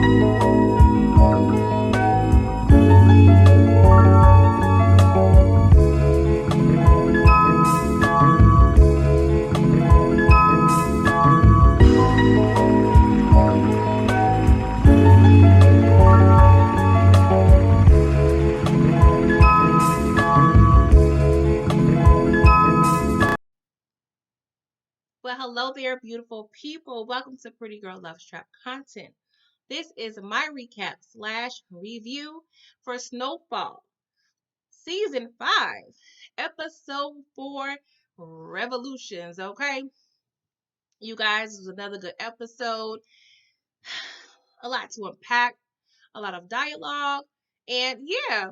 Well, hello there, beautiful people. Welcome to Pretty Girl Love Trap content. This is my recap slash review for Snowfall, season 5, episode 4, Revolutions. Okay, you guys, this is another good episode. A lot to unpack, a lot of dialogue, and yeah,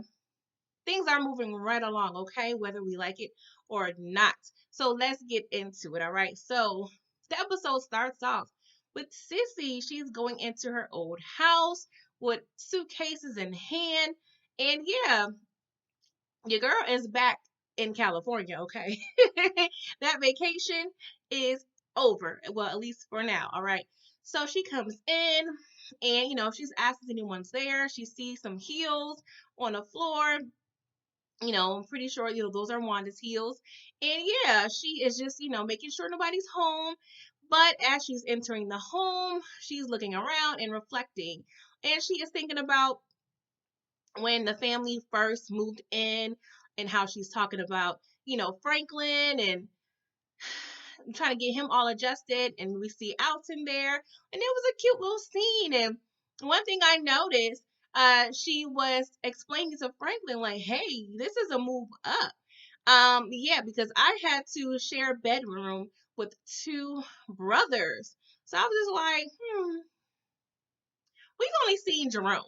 things are moving right along, okay, whether we like it or not. So let's get into it, all right? So the episode starts off with Sissy. She's going into her old house with suitcases in hand. And yeah, your girl is back in California, okay? That vacation is over. Well, at least for now, all right? So she comes in and, she's asked if anyone's there. She sees some heels on the floor. I'm pretty sure, those are Wanda's heels. And yeah, she is just, making sure nobody's home. But as she's entering the home, she's looking around and reflecting. And she is thinking about when the family first moved in and how she's talking about, Franklin and trying to get him all adjusted. And we see Alton there. And it was a cute little scene. And one thing I noticed, she was explaining to Franklin, like, hey, this is a move up. Yeah, because I had to share a bedroom with two brothers. So I was just like, we've only seen Jerome.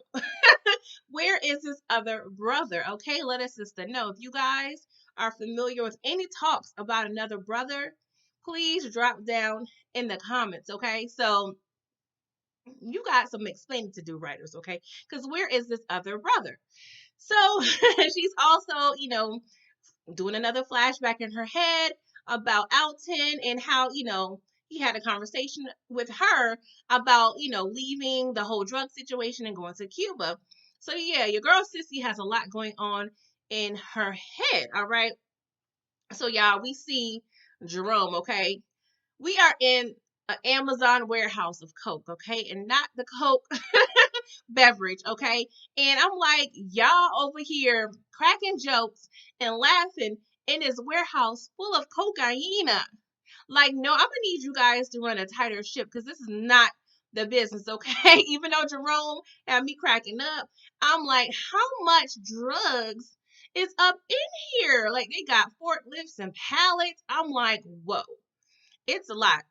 Where is this other brother? Okay, let us sister know. If you guys are familiar with any talks about another brother, please drop down in the comments, okay? So you got some explaining to do, writers, okay? Because where is this other brother? So she's also, doing another flashback in her head about Alton and how, he had a conversation with her about, leaving the whole drug situation and going to Cuba. So yeah, your girl Sissy has a lot going on in her head, all right? So y'all, we see Jerome, okay? We are in an Amazon warehouse of Coke, okay? And not the Coke beverage, okay? And I'm like, y'all over here cracking jokes and laughing in this warehouse full of cocaine. Like, no, I'm gonna need you guys to run a tighter ship because this is not the business, okay? Even though Jerome had me cracking up, I'm like, how much drugs is up in here? Like, they got forklifts and pallets. I'm like, whoa, it's a lot.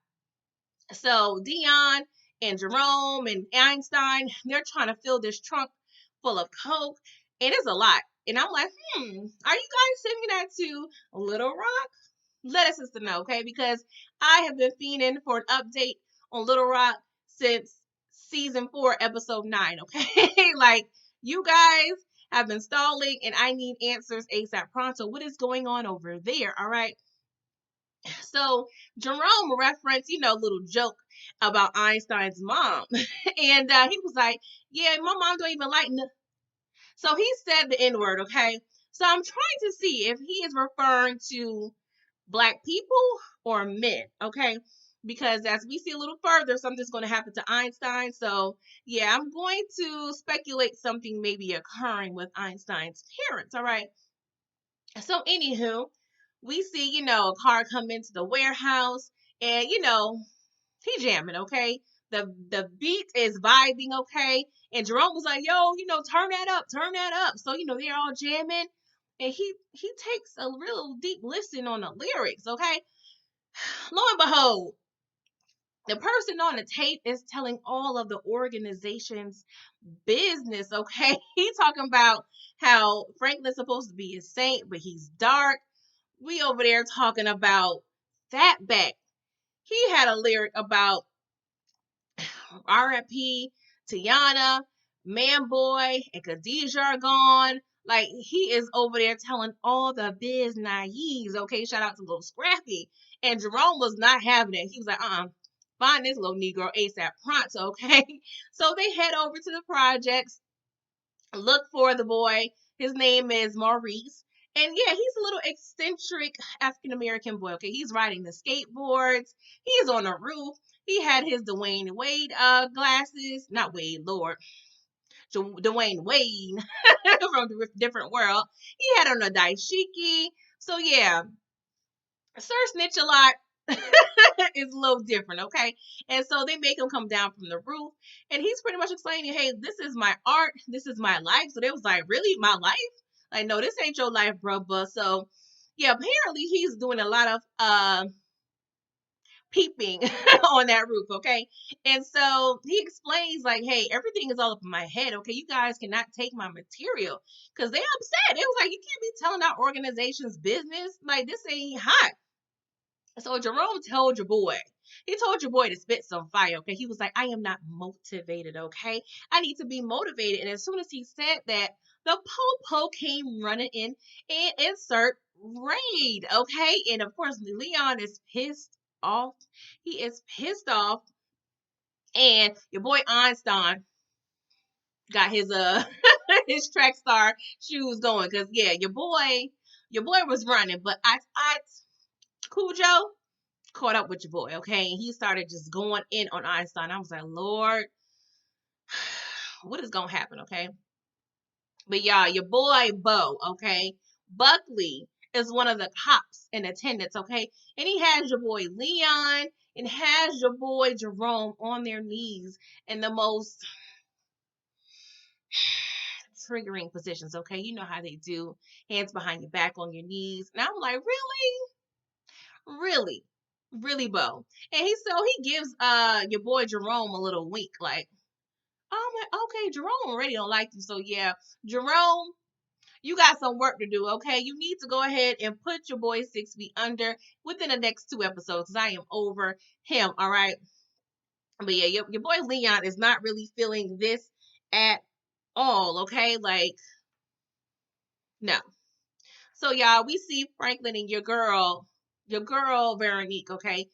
So Dion and Jerome and Einstein, they're trying to fill this trunk full of coke, and it's a lot. And I'm like, are you guys sending that to Little Rock? Let us know, okay? Because I have been fiending for an update on Little Rock since season 4, episode 9, okay? Like, you guys have been stalling, and I need answers ASAP pronto. What is going on over there, all right? So Jerome referenced, little joke about Einstein's mom. And he was like, yeah, my mom don't even like So he said the N-word, okay? So I'm trying to see if he is referring to black people or men, okay? Because as we see a little further, something's going to happen to Einstein. So yeah, I'm going to speculate something may be occurring with Einstein's parents, all right? So anywho, we see, a car come into the warehouse and, he jamming, okay? The beat is vibing, okay? And Jerome was like, yo, turn that up, turn that up. So, they're all jamming. And he takes a real deep listen on the lyrics, okay? Lo and behold, the person on the tape is telling all of the organization's business, okay? He talking about how Franklin's supposed to be a saint, but he's dark. We over there talking about Fatback. He had a lyric about R.I.P. Tiana, Manboy, and Khadijah are gone. Like, he is over there telling all the biz naives, okay? Shout out to Little Scrappy. And Jerome was not having it. He was like, find this little Negro ASAP pronto, okay? So they head over to the projects, look for the boy. His name is Maurice. And yeah, he's a little eccentric African American boy. Okay, he's riding the skateboards. He's on a roof. He had his Dwayne Wade glasses, not Wade, Lord, Dwayne Wade from the different world. He had on a dashiki. So yeah, Sir Snitch a lot is a little different, okay? And so they make him come down from the roof, and he's pretty much explaining, hey, this is my art, this is my life. So they was like, really, my life? Like, no, this ain't your life, bruh. So yeah, apparently he's doing a lot of peeping on that roof, okay? And so he explains, like, hey, everything is all up in my head, okay? You guys cannot take my material because they upset. It was like, you can't be telling our organization's business. Like, this ain't hot. So Jerome told your boy, he told your boy to spit some fire, okay? He was like, I am not motivated, okay? I need to be motivated. And as soon as he said that, the po-po came running in and insert raid, okay? And of course, Leon is pissed off. He is pissed off. And your boy Einstein got his his track star shoes going. Cause yeah, your boy was running, but I Cujo caught up with your boy, okay? And he started just going in on Einstein. I was like, Lord, what is gonna happen, okay? But y'all, your boy Bo, okay? Buckley is one of the cops in attendance, okay? And he has your boy Leon and has your boy Jerome on their knees in the most triggering positions, okay? You know how they do, hands behind your back on your knees. And I'm like, really, really, Bo. And he gives your boy Jerome a little wink, like, oh my, okay, Jerome already don't like you, so yeah, Jerome, you got some work to do, okay? You need to go ahead and put your boy 6 feet under within the next 2 episodes, because I am over him, all right? But yeah, your boy Leon is not really feeling this at all, okay? Like, no. So y'all, we see Franklin and your girl Veronique, okay?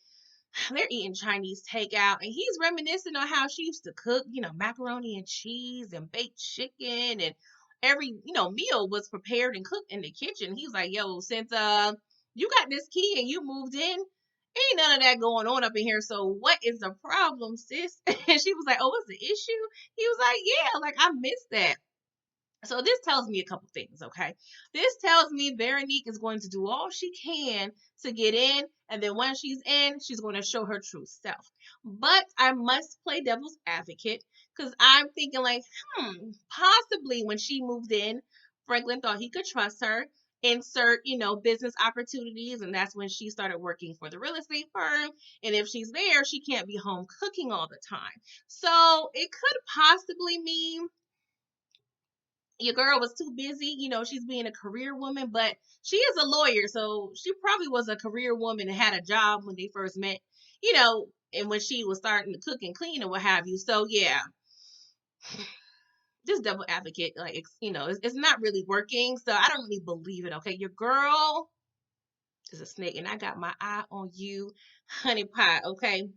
They're eating Chinese takeout, and he's reminiscing on how she used to cook, macaroni and cheese and baked chicken, and every meal was prepared and cooked in the kitchen. He's like, yo, since you got this key and you moved in, ain't none of that going on up in here. So what is the problem, sis? And she was like, oh, what's the issue? He was like, yeah, like I missed that. So this tells me a couple things, okay? This tells me Veronique is going to do all she can to get in, and then once she's in, she's going to show her true self. But I must play devil's advocate because I'm thinking like, possibly when she moved in, Franklin thought he could trust her, insert, business opportunities, and that's when she started working for the real estate firm. And if she's there, she can't be home cooking all the time. So it could possibly mean your girl was too busy. She's being a career woman, but she is a lawyer, so she probably was a career woman and had a job when they first met, and when she was starting to cook and clean and what have you. So yeah, just devil advocate, like it's not really working. So I don't really believe it. Okay, your girl is a snake, and I got my eye on you, honey pie. Okay,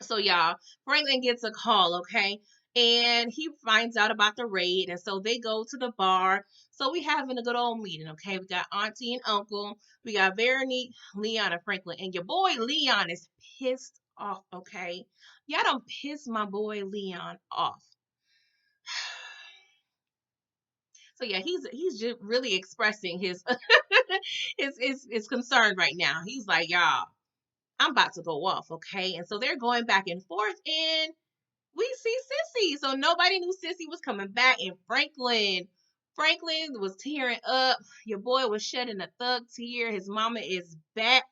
so y'all, Franklin gets a call, okay? And he finds out about the raid, and so they go to the bar. So we having a good old meeting, okay? We got auntie and uncle, we got Veronique, Leon, and Franklin, and your boy Leon is pissed off, okay? Y'all don't piss my boy Leon off. So yeah, he's just really expressing his his concern right now. He's like, y'all, I'm about to go off, okay? And so they're going back and forth, and we see Sissy. So nobody knew Sissy was coming back. And Franklin was tearing up. Your boy was shedding a thug tear. His mama is back.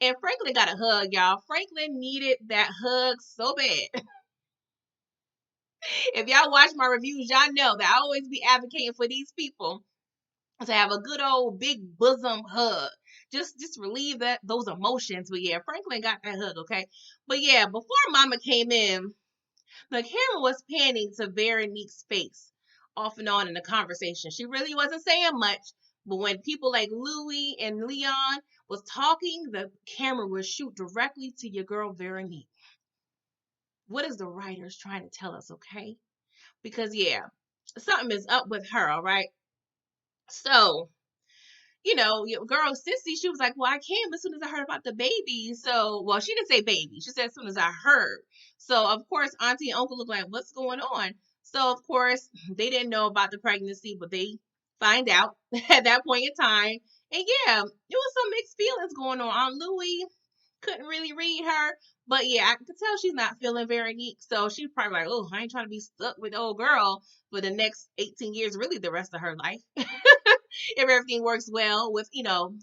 And Franklin got a hug, y'all. Franklin needed that hug so bad. If y'all watch my reviews, y'all know that I always be advocating for these people to have a good old big bosom hug. Just relieve those emotions. But yeah, Franklin got that hug, okay? But yeah, before Mama came in, the camera was panning to Veronique's face off and on in the conversation. She really wasn't saying much, but when people like Louie and Leon was talking, the camera would shoot directly to your girl Veronique. What is the writers trying to tell us, okay? Because yeah, something is up with her, all right? So, your girl Sissy, she was like, well, I came as soon as I heard about the baby. So, well, she didn't say baby. She said as soon as I heard. So, of course, auntie and uncle look like, what's going on? So, of course, they didn't know about the pregnancy, but they find out at that point in time. And yeah, it was some mixed feelings going on. Aunt Louie couldn't really read her. But yeah, I could tell she's not feeling very neat. So she's probably like, oh, I ain't trying to be stuck with the old girl for the next 18 years, really the rest of her life. If everything works well with,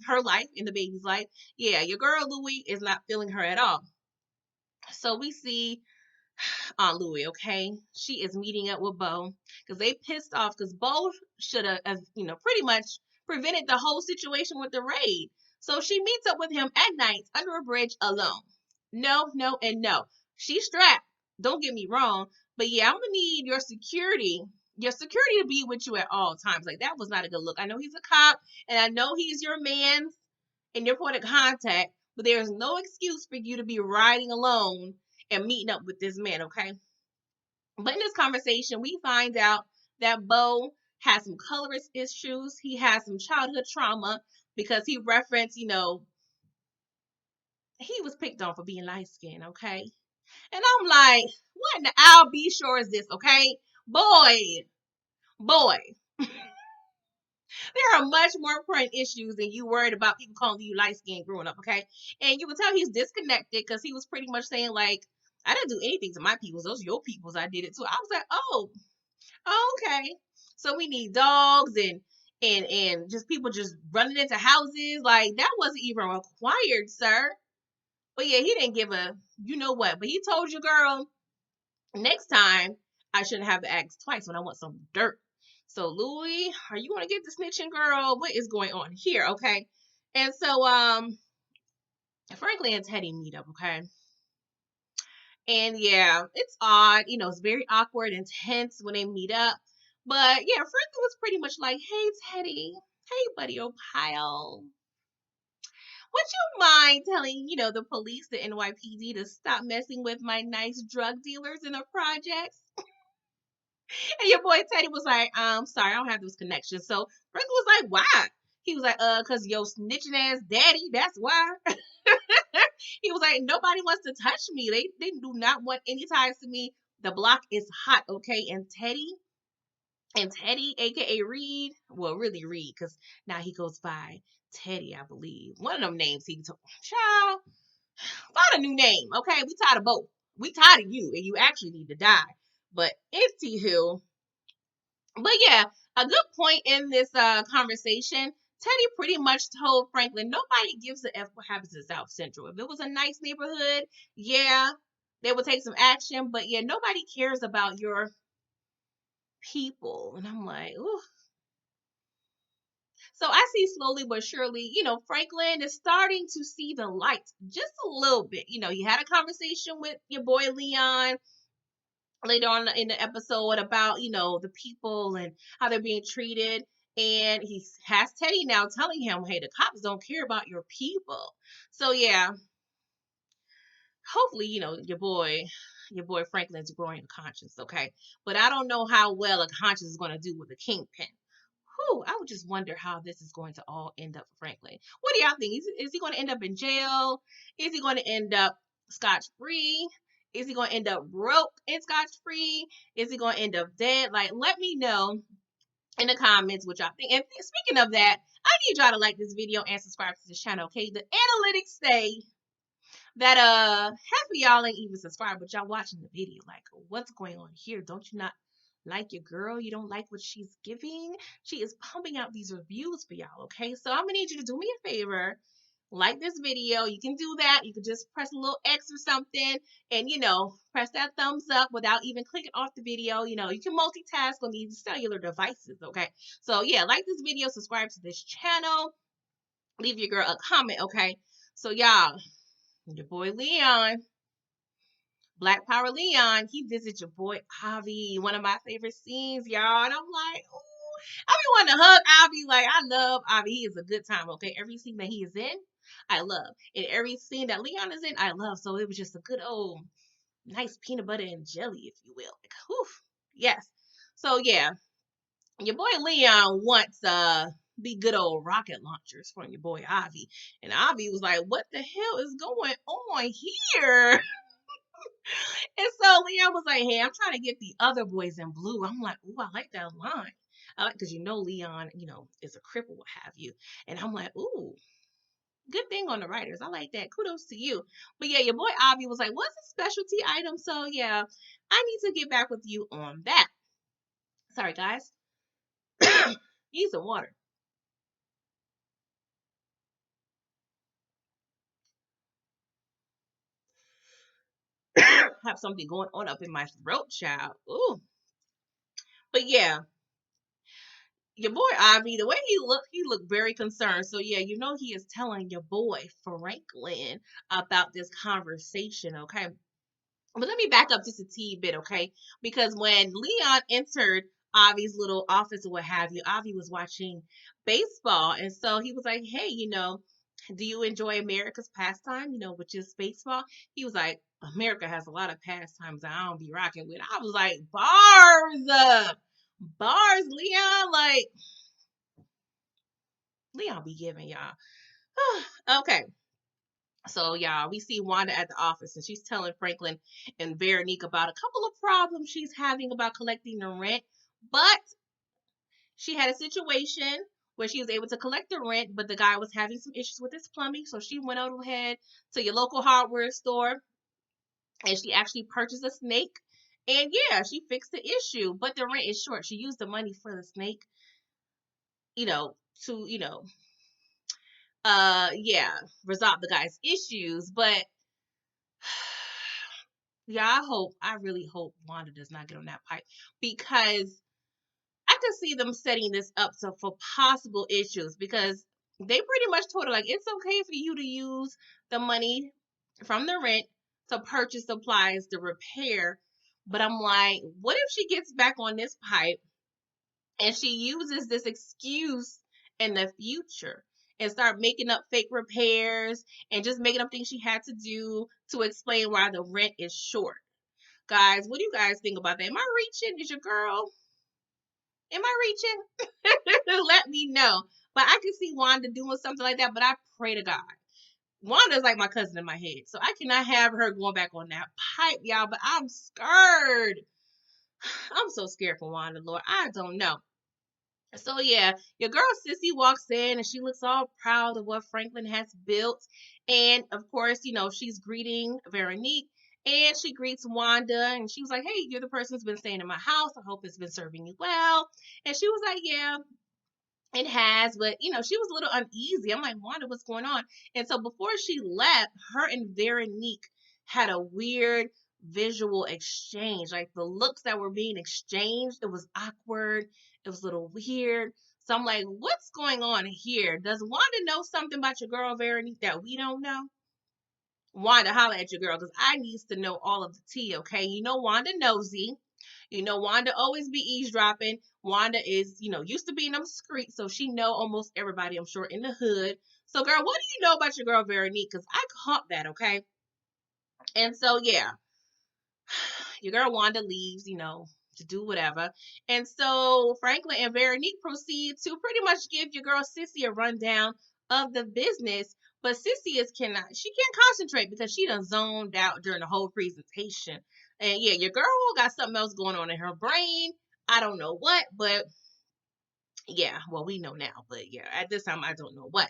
her life and the baby's life. Yeah, your girl Louie is not feeling her at all. So we see Aunt Louie, okay? She is meeting up with Bo because they pissed off because Bo should have, pretty much prevented the whole situation with the raid. So she meets up with him at night under a bridge alone. No, no, and no. She's strapped. Don't get me wrong. But yeah, I'm gonna need your security to be with you at all times. Like that was not a good look. I know he's a cop and I know he's your man and your point of contact, but there's no excuse for you to be riding alone and meeting up with this man, okay? But in this conversation, we find out that Bo has some colorist issues. He has some childhood trauma because he referenced, he was picked on for being light skinned, okay? And I'm like, what in the I'll be sure is this, okay? Boy, there are much more important issues than you worried about people calling you light skinned growing up, okay? And you can tell he's disconnected because he was pretty much saying, like, I didn't do anything to my peoples. Those are your peoples. I did it too. I was like, oh, okay. So we need dogs and just people just running into houses. Like that wasn't even required, sir. But yeah, he didn't give a you know what. But he told you, girl, next time I shouldn't have to ask twice when I want some dirt. So Louie, are you gonna get the snitching, girl? What is going on here? Okay. And so Franklin and Teddy meet up, okay? And yeah, it's odd. It's very awkward and tense when they meet up. But yeah, Franklin was pretty much like, hey, Teddy. Hey, buddy, oh, pile. Would you mind telling, the police, the NYPD, to stop messing with my nice drug dealers in the projects? And your boy Teddy was like, sorry, I don't have those connections. So Franklin was like, why? He was like, cause yo snitching ass daddy, that's why. He was like, nobody wants to touch me. They do not want any ties to me. The block is hot, okay? And Teddy, aka Reed, well, really Reed, because now he goes by Teddy, I believe. One of them names he told. Child, find a new name, okay? We tired of both. We tired of you, and you actually need to die. But anywho, but yeah, a good point in this conversation. Teddy pretty much told Franklin nobody gives a F what happens in South Central. If it was a nice neighborhood, yeah, they would take some action. But yeah, nobody cares about your people. And I'm like, ooh. So I see slowly but surely, Franklin is starting to see the light just a little bit. You had a conversation with your boy Leon later on in the episode about, the people and how they're being treated. And he has Teddy now telling him, hey, the cops don't care about your people. So yeah, hopefully, your boy Franklin's growing a conscience, okay? But I don't know how well a conscience is going to do with a kingpin. Whew, I would just wonder how this is going to all end up for Franklin. What do y'all think? Is he going to end up in jail? Is he going to end up scotch free? Is he going to end up broke and scotch free? Is he going to end up dead? Like, let me know in the comments what y'all think. And speaking of that, I need y'all to like this video and subscribe to this channel, okay? The analytics say that half of y'all ain't even subscribed, but y'all watching the video. Like, what's going on here? Don't you not like your girl? You don't like what she's giving? She is pumping out these reviews for y'all, okay? So I'm gonna need you to do me a favor. Like this video. You can do that. You can just press a little X or something and press that thumbs up without even clicking off the video. You can multitask on these cellular devices, okay? So yeah, like this video, subscribe to this channel, leave your girl a comment, okay? So y'all, your boy Leon, Black Power Leon, he visits your boy Avi. One of my favorite scenes, y'all. And I'm like, ooh, I be wanting to hug Avi. Like, I love Avi. He is a good time, okay? Every scene that he is in, I love. And every scene that Leon is in, I love. So it was just a good old nice peanut butter and jelly, if you will. Like, whew, yes. So yeah, your boy Leon wants the good old rocket launchers from your boy Avi. And Avi was like, what the hell is going on here? And so Leon was like, hey, I'm trying to get the other boys in blue. I'm like, ooh, I like that line. I like, because Leon, is a cripple, what have you. And I'm like, ooh, good thing on the writers. I like that. Kudos to you. But yeah, your boy Avi was like, what's a specialty item? So yeah, I need to get back with you on that. Sorry, guys. Need some water. Have something going on up in my throat, child. Ooh. But yeah, your boy Ivy, the way he looked very concerned. So yeah, he is telling your boy Franklin about this conversation, okay? But let me back up just a teeny bit, okay? Because when Leon entered Avi's little office or what have you, Avi was watching baseball. And so he was like, hey, do you enjoy America's pastime, which is baseball? He was like, America has a lot of pastimes I don't be rocking with. I was like, bars, bars, Leon. Like, Leon be giving y'all. Okay. So, y'all, we see Wanda at the office and she's telling Franklin and Veronique about a couple of problems she's having about collecting the rent. But she had a situation where she was able to collect the rent, but the guy was having some issues with his plumbing. So she went over ahead to your local hardware store and she actually purchased a snake. And yeah, she fixed the issue, but the rent is short. She used the money for the snake, you know, to, yeah, resolve the guy's issues. But yeah, I really hope Wanda does not get on that pipe because I could see them setting this up for possible issues because they pretty much told her like it's okay for you to use the money from the rent to purchase supplies to repair. But I'm like, what if she gets back on this pipe and she uses this excuse in the future and start making up fake repairs and just making up things she had to do to explain why the rent is short? Guys, what do you guys think about that? Am I reaching? Is your girl? Am I reaching? Let me know. But I can see Wanda doing something like that, but I pray to God. Wanda's like my cousin in my head. So I cannot have her going back on that pipe, y'all. But I'm scared. I'm so scared for Wanda, Lord. I don't know. So yeah, your girl Sissy walks in and she looks all proud of what Franklin has built. And of course, she's greeting Veronique and she greets Wanda and she was like, hey, you're the person who's been staying in my house. I hope it's been serving you well. And she was like, yeah, it has, but she was a little uneasy. I'm like, Wanda, what's going on? And so before she left, her and Veronique had a weird visual exchange. Like the looks that were being exchanged, it was awkward. It was a little weird. So I'm like, what's going on here? Does Wanda know something about your girl Veronique that we don't know? Wanda, holla at your girl, because I needs to know all of the tea, okay? Wanda nosy. Wanda always be eavesdropping. Wanda is, used to be in them streets, so she know almost everybody, I'm sure, in the hood. So, girl, what do you know about your girl Veronique? Because I caught that, okay? And so, yeah, your girl Wanda leaves, to do whatever. And so Franklin and Veronique proceed to pretty much give your girl Sissy a rundown of the business. But Sissy she can't concentrate because she done zoned out during the whole presentation. And yeah, your girl got something else going on in her brain. I don't know what, but yeah, well, we know now. But yeah, at this time, I don't know what.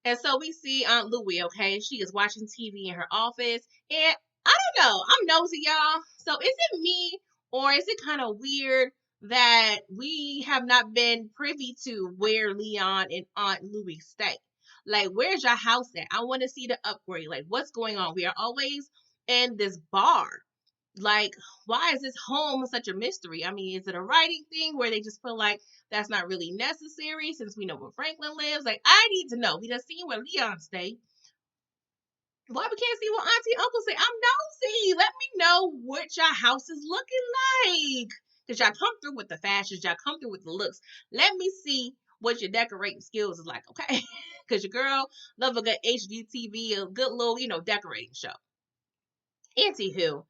And so we see Aunt Louie, okay? She is watching TV in her office. And I don't know. I'm nosy, y'all. So is it me or is it kind of weird that we have not been privy to where Leon and Aunt Louie stay? Like, where's your house at? I want to see the upgrade. Like, what's going on? We are always in this bar. Like, why is this home such a mystery? I mean, is it a writing thing where they just feel like that's not really necessary since we know where Franklin lives? Like, I need to know. We done seen where Leon stay. Why we can't see what Auntie and Uncle say? I'm nosy. Let me know what your house is looking like. Because y'all come through with the fashions. Y'all come through with the looks. Let me see what your decorating skills is like, okay? Because your girl love a good HGTV, a good little, decorating show. Anywho,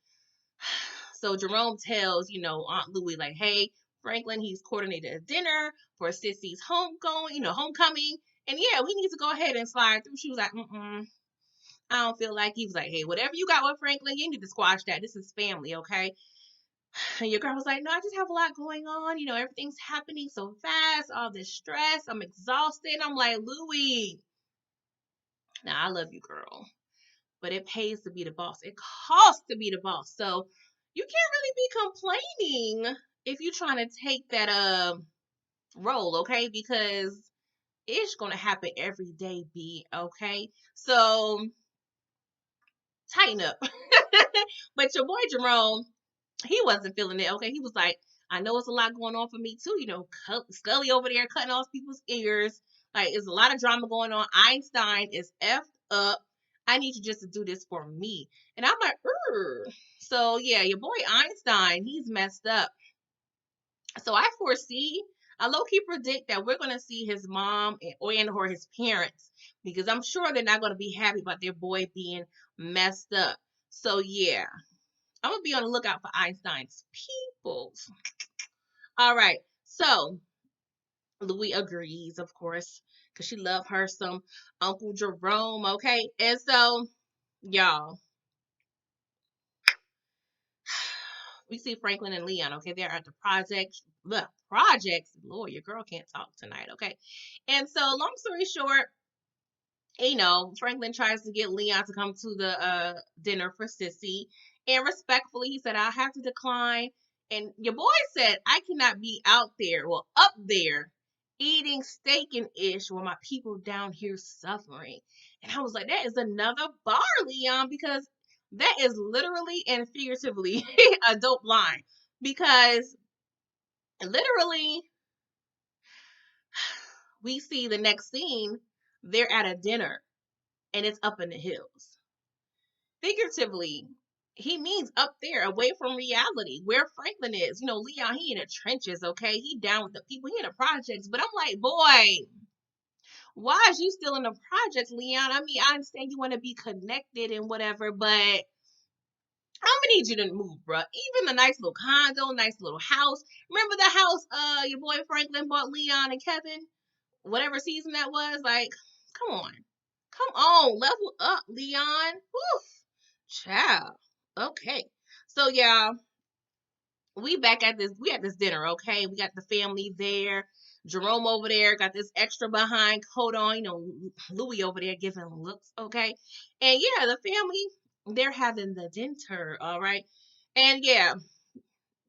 So Jerome tells, Aunt Louie, like, hey, Franklin, he's coordinated a dinner for Sissy's homecoming. And yeah, we need to go ahead and slide through. She was like, I don't feel like. He was like, hey, whatever you got with Franklin, you need to squash that. This is family, okay? And your girl was like, no, I just have a lot going on. Everything's happening so fast, all this stress. I'm exhausted. I'm like, Louie, now I love you, girl, but it pays to be the boss. It costs to be the boss. So you can't really be complaining if you're trying to take that role, okay? Because it's gonna happen every day, B, okay? So tighten up. But your boy Jerome, he wasn't feeling it, okay? He was like, I know it's a lot going on for me too, Scully over there cutting off people's ears. Like, there's a lot of drama going on. Einstein is effed up. I need you just to do this for me. And I'm like, so yeah, your boy Einstein, he's messed up. So I low key predict that we're gonna see his mom or his parents, because I'm sure they're not gonna be happy about their boy being messed up. So yeah, I'm gonna be on the lookout for Einstein's peoples. All right, so Louis agrees, of course, because she loved her some Uncle Jerome. Okay, and so y'all, we see Franklin and Leon. Okay, they're at the projects. Lord, your girl can't talk tonight. Okay, and so long story short, Franklin tries to get Leon to come to the dinner for Sissy. And respectfully, he said, I'll have to decline. And your boy said, I cannot be out there, well, up there, eating steak and ish while my people down here suffering. And I was like, that is another bar, Leon, because that is literally and figuratively a dope line. Because literally, we see the next scene, they're at a dinner and it's up in the hills. Figuratively, he means up there, away from reality, where Franklin is. Leon, he in the trenches, okay? He down with the people, he in the projects. But I'm like, boy, why is you still in the projects, Leon? I mean, I understand you want to be connected and whatever, but I'm gonna need you to move, bruh. Even the nice little condo, nice little house. Remember the house your boy Franklin bought Leon and Kevin? Whatever season that was, like, come on. Come on, level up, Leon. Woof. Child. Okay. So yeah, we at this dinner, okay? We got the family there. Jerome over there got this extra behind coat on, Louis over there giving looks, okay? And yeah, the family, they're having the dinner, all right? And yeah,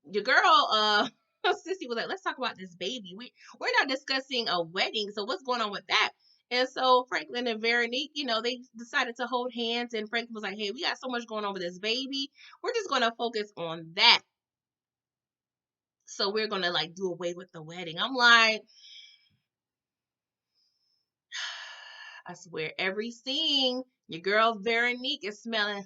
your girl, Sissy was like, let's talk about this baby. We're not discussing a wedding, so what's going on with that? And so Franklin and Veronique, they decided to hold hands, and Franklin was like, hey, we got so much going on with this baby. We're just gonna focus on that. So we're gonna like do away with the wedding. I'm like, I swear, every scene, your girl Veronique is smelling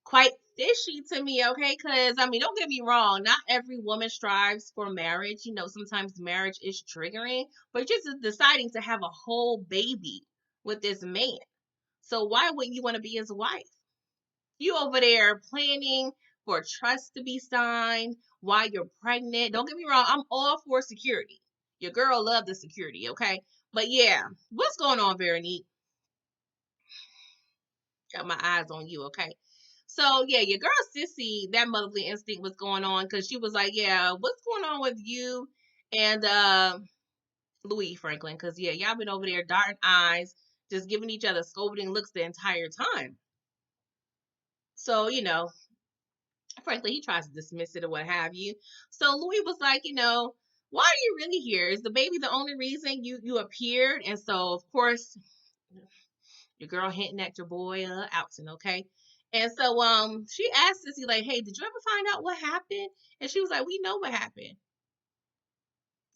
quite fishy to me, okay? Because, I mean, don't get me wrong, not every woman strives for marriage. Sometimes marriage is triggering, but just deciding to have a whole baby with this man. So why wouldn't you want to be his wife? You over there planning for trust to be signed while you're pregnant. Don't get me wrong, I'm all for security. Your girl loved the security, okay? But yeah, what's going on, Veronique? Got my eyes on you, okay? So yeah, your girl Sissy, that motherly instinct was going on because she was like, yeah, what's going on with you and Louis Franklin? Because yeah, y'all been over there darting eyes, just giving each other scolding looks the entire time. So, frankly, he tries to dismiss it or what have you. So Louis was like, why are you really here? Is the baby the only reason you appeared? And so of course, your girl hinting at your boy Alton, okay? And so she asked Sissy, like, hey, did you ever find out what happened? And she was like, we know what happened.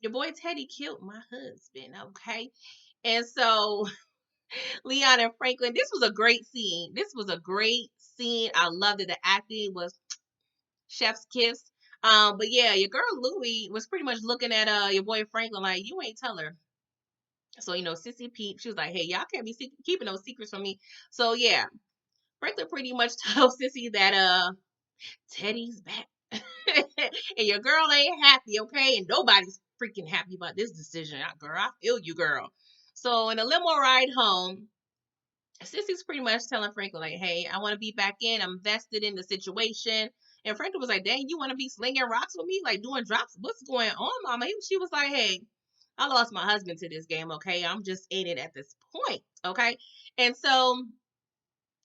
Your boy Teddy killed my husband, okay? And so Leon and Franklin, this was a great scene. This was a great scene. I loved it. The acting was chef's kiss. But yeah, your girl Louie was pretty much looking at your boy Franklin like, you ain't tell her. So Sissy peep, she was like, hey, y'all can't be keeping those secrets from me. So yeah, Franklin pretty much told Sissy that Teddy's back. And your girl ain't happy, okay? And nobody's freaking happy about this decision. Girl, I feel you, girl. So in a limo ride home, Sissy's pretty much telling Franklin, like, hey, I want to be back in. I'm vested in the situation. And Franklin was like, dang, you want to be slinging rocks with me? Like doing drops? What's going on, mama? She was like, hey, I lost my husband to this game, okay? I'm just in it at this point, okay? And so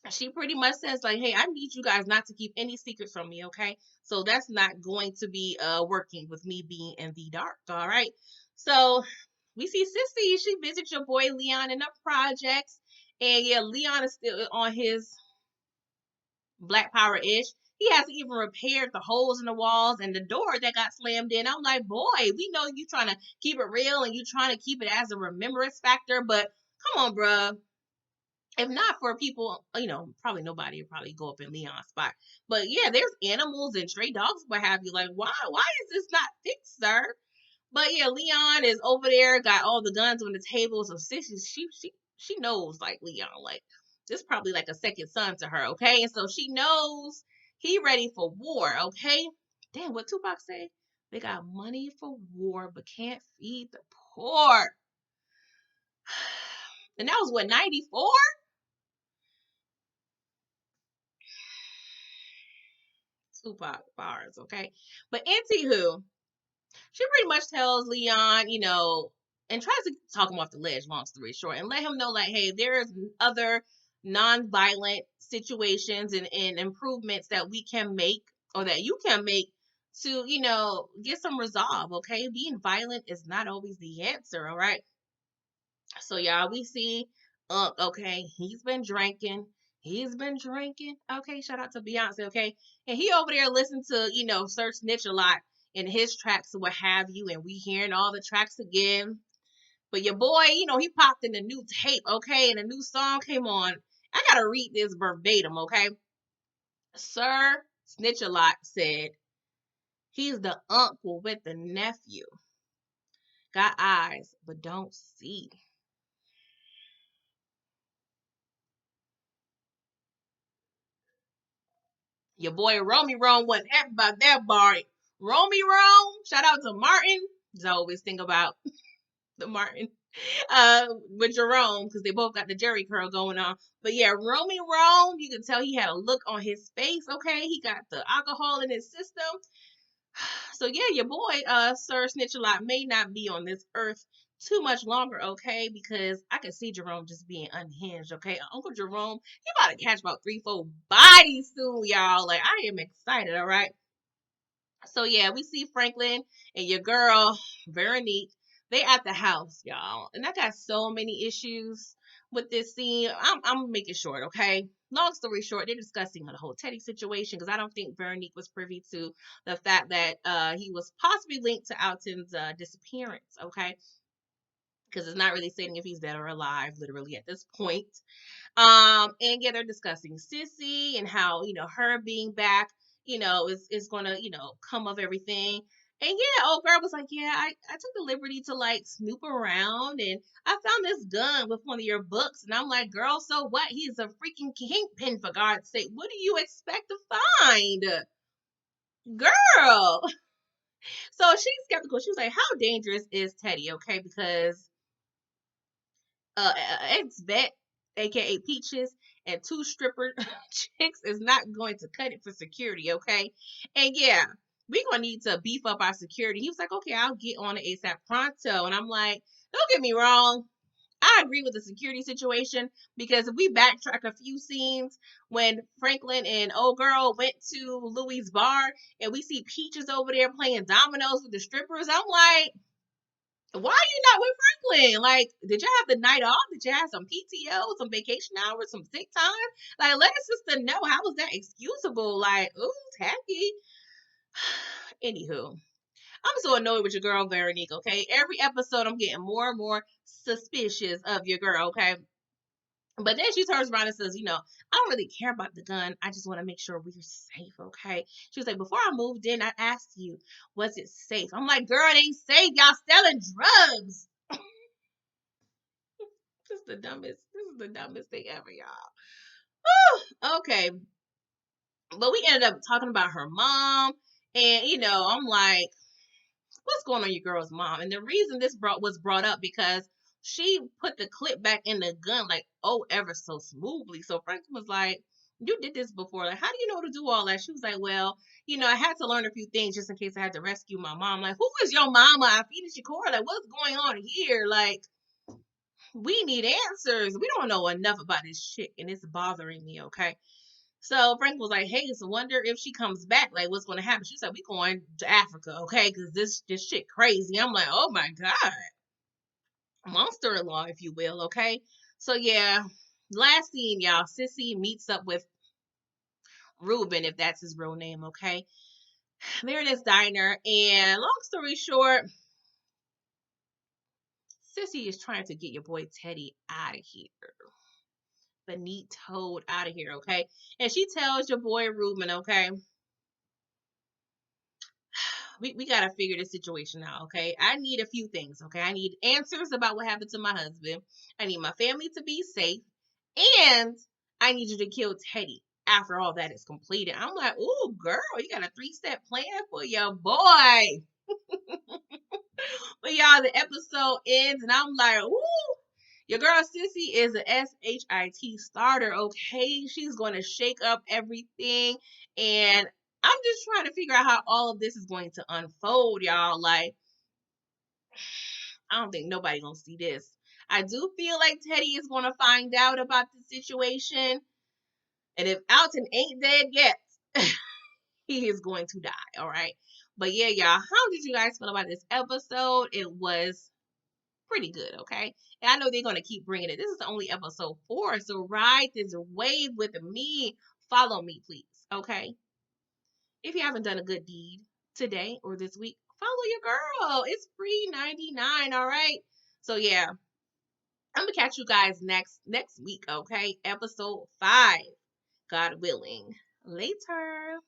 she pretty much says, like, hey, I need you guys not to keep any secrets from me, okay? So that's not going to be working with me being in the dark, all right? So we see Sissy, she visits your boy Leon in the projects. And yeah, Leon is still on his Black Power ish. He hasn't even repaired the holes in the walls and the door that got slammed in. I'm like, boy, we know you trying to keep it real and you trying to keep it as a remembrance factor, but come on, bruh. If not for people, probably nobody would probably go up in Leon's spot. But yeah, there's animals and stray dogs, what have you. Like, why is this not fixed, sir? But yeah, Leon is over there, got all the guns on the table. So Sissy, she knows like Leon, like this is probably like a second son to her, okay? And so she knows he ready for war, okay? Damn, what Tupac say? They got money for war, but can't feed the poor. And that was what, 94? Tupac bars, okay? But anywho, she pretty much tells Leon, and tries to talk him off the ledge, long story short, and let him know, like, hey, there's other non-violent situations and improvements that we can make or that you can make to, get some resolve, okay? Being violent is not always the answer, all right? So y'all, we see okay, he's been drinking. He's been drinking. Okay, shout out to Beyonce, okay? And he over there listening to, Sir Snitch a lot in his tracks or what have you, and we hearing all the tracks again. But your boy, he popped in a new tape, okay, and a new song came on. I gotta read this verbatim, okay? Sir Snitch a lot said he's the uncle with the nephew. Got eyes, but don't see. Your boy Romy Rome wasn't happy about that bar. Romy Rome, shout out to Martin. I always think about the Martin with Jerome because they both got the Jerry curl going on. But yeah, Romy Rome, you can tell he had a look on his face. Okay, he got the alcohol in his system. So yeah, your boy, Sir Snitch a lot may not be on this earth too much longer, okay? Because I can see Jerome just being unhinged, okay? Uncle Jerome, he about to catch about 3, 4 bodies soon, y'all. Like I am excited, all right? So yeah, we see Franklin and your girl Veronique. They at the house, y'all, and I got so many issues with this scene. I'm making short, okay. Long story short, they're discussing the whole Teddy situation because I don't think Veronique was privy to the fact that he was possibly linked to Alton's disappearance, okay, because it's not really stating if he's dead or alive, literally at this point. And yeah, they're discussing Sissy and how, her being back, is gonna, come of everything. And yeah, old girl was like, yeah, I took the liberty to like snoop around and I found this gun with one of your books. And I'm like, girl, so what? He's a freaking kingpin for God's sake. What do you expect to find? Girl. So she's skeptical. She was like, how dangerous is Teddy? Okay, because ex-vet, aka Peaches, and 2 stripper chicks is not going to cut it for security, okay? And yeah, we gonna need to beef up our security. He was like, okay, I'll get on it ASAP pronto. And I'm like, don't get me wrong. I agree with the security situation because if we backtrack a few scenes when Franklin and old girl went to Louis' bar and we see Peaches over there playing dominoes with the strippers, I'm like, why are you not with Franklin? Like, did you have the night off? Did you have some PTO, some vacation hours, some sick time? Like, let us sister know. How was that excusable? Like, ooh, tacky. Anywho, I'm so annoyed with your girl, Veronique, okay? Every episode, I'm getting more and more suspicious of your girl, okay? But then she turns around and says, I don't really care about the gun. I just want to make sure we're safe, okay? She was like, before I moved in, I asked you, was it safe? I'm like, girl, it ain't safe. Y'all selling drugs. This is the dumbest thing ever, y'all. Whew, okay. But we ended up talking about her mom, and I'm like, what's going on, your girl's mom? And the reason this was brought up because she put the clip back in the gun like, oh, ever so smoothly. So Franklin was like, you did this before. Like, how do you know to do all that? She was like, well, I had to learn a few things just in case I had to rescue my mom. Like, who is your mama? I feed Shakur. Like, what's going on here? Like, we need answers. We don't know enough about this shit, and it's bothering me, okay? So Frank was like, hey, so wonder if she comes back, like what's gonna happen? She said, we going to Africa, okay? Because this shit crazy. I'm like, oh my God. Monster in law, if you will, okay? So yeah, last scene, y'all, Sissy meets up with Ruben, if that's his real name, okay? They're in this diner, and long story short, Sissy is trying to get your boy Teddy out of here. The neat toad out of here, okay? And she tells your boy Ruben, okay, we gotta figure this situation out, okay? I need a few things, okay? I need answers about what happened to my husband. I need my family to be safe, and I need you to kill Teddy after all that is completed. I'm like, ooh, girl, you got a 3-step plan for your boy. But y'all, the episode ends, and I'm like, ooh. Your girl Sissy is a SHIT starter, okay? She's going to shake up everything. And I'm just trying to figure out how all of this is going to unfold, y'all. Like, I don't think nobody gonna see this. I do feel like Teddy is gonna find out about the situation. And if Alton ain't dead yet, he is going to die, all right? But yeah, y'all, how did you guys feel about this episode? It was pretty good, okay? And I know they're going to keep bringing it. This is only episode 4, so ride this wave with me. Follow me, please, okay? If you haven't done a good deed today or this week, follow your girl. It's free 99, all right? So yeah, I'm gonna catch you guys next week, okay? Episode 5, God willing. Later.